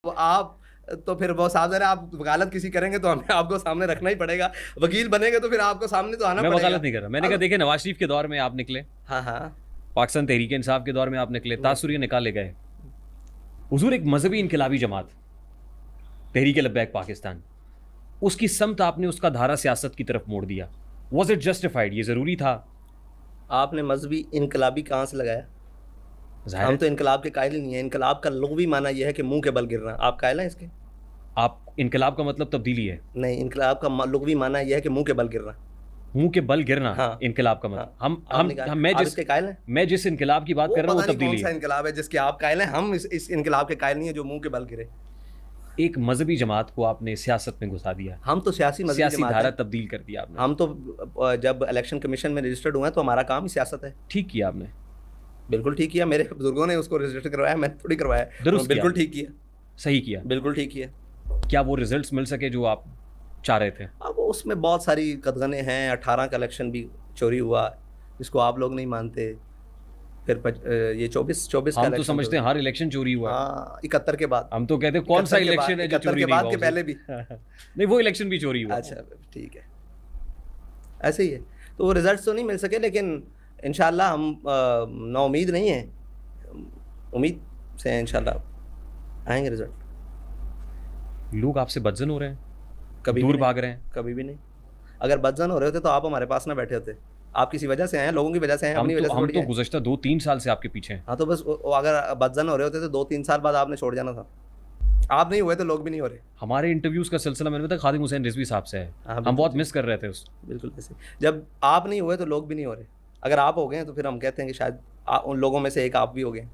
तो आप तो फिर वो सावधान है, आप वकालत किसी करेंगे तो हमें आपको सामने रखना ही पड़ेगा। वकील बनेंगे तो फिर आपको सामने तो आना मैं पड़ेगा। वकालत नहीं कर रहा, मैंने कहा देखिए नवाज शरीफ के दौर में आप निकले, हाँ हाँ। पाकिस्तान तहरीक इंसाफ के दौर में आप निकले, तासुर निकाले गए। हुजूर एक मजहबी इनकलाबी जमात तहरीक लब्बैक पाकिस्तान, उसकी समत आपने उसका धारा सियासत की तरफ मोड़ दिया। Was it justified? ये ज़रूरी था? आपने मजहबी इनकलाबी कहाँ से लगाया? जाहिर हम है तो इनकलाब के कायल ही नहीं है। इनकलाब का लुग़वी माना यह है कि मुंह के बल गिरना। आप कायल हैं इसके? आप इनकलाब का मतलब तब्दीली है? नहीं, इनकलाब का लुग़वी माना यह है कि मुंह के बल गिरना। मुंह के बल गिरना हाँ इनकलाब का हाँ। मतलब? आपने कहा आप इसके कायल हैं? मैं जिस इनकलाब की बात वो कर रहा हूँ पता वो नहीं कौन तब्दीली सा है। इनकलाब है जिसके आप कायल हैं। हम इस इनकलाब के कायल नहीं है जो मुंह के बल गिरे। एक मजहबी जमात को आपने सियासत में घुसा दिया, हम तो सियासी मजहबी सियासी जमात धारा हैं। तब्दील कर दिया आपने। हम तो जब इलेक्शन कमीशन में रजिस्टर्ड हुए हैं तो हमारा काम ही सियासत है। ठीक किया आपने, बिल्कुल ठीक किया। मेरे बुजुर्गों ने उसको रजिस्टर करवाया, मैंने थोड़ी करवाया। दुरुस्त बिल्कुल किया, ठीक किया। सही किया। बिल्कुल ठीक किया। क्या वो रिजल्ट्स मिल सके जो आप चाह रहे थे? अब उसमें बहुत सारी कदगने हैं। 18 का इलेक्शन भी चोरी हुआ, जिसको आप लोग नहीं मानते। फिर ये 24 का हम तो इलेक्शन समझते हैं हर इलेक्शन चोरी हुआ है। हाँ, 71 के बाद। हम तो कहते हैं कौन सा 71 के बाद, इलेक्शन है जो 71 चोरी के नहीं बाद हुआ के उसे? पहले भी। नहीं, वो इलेक्शन भी चोरी हुआ। अच्छा, ठीक है, ऐसे ही है। तो वो रिजल्ट्स तो नहीं मिल सके, लेकिन इंशाल्लाह हम ना उम्मीद नहीं है, उम्मीद से हैं इंशाल्लाह आएंगे रिजल्ट। लोग आपसे बदजन हो रहे हैं, कभी दूर भी भाग रहे हैं। कभी भी नहीं। अगर बदजन हो रहे होते तो आप हमारे पास ना बैठे होते। आप किसी वजह से आए हैं, लोगों की वजह से आए हैं, अपनी वजह से हम थोड़ी तो आए। गुज़श्ता 2-3 साल से आपके पीछे हैं। हाँ, तो बस अगर बदजन हो रहे होते तो 2-3 साल बाद आपने छोड़ जाना था। आप नहीं हुए तो लोग भी नहीं हो रहे। हमारे इंटरव्यूज़ का सिलसिला मैंने बताया खादिम हुसैन रिजवी साहब से है। हाँ, हम बिल्कुल बहुत मिस कर रहे थे उस। बिल्कुल ऐसे। जब आप नहीं हुए तो लोग भी नहीं हो रहे। अगर आप हो गए तो फिर हम कहते हैं कि शायद उन लोगों में से एक आप भी हो गए।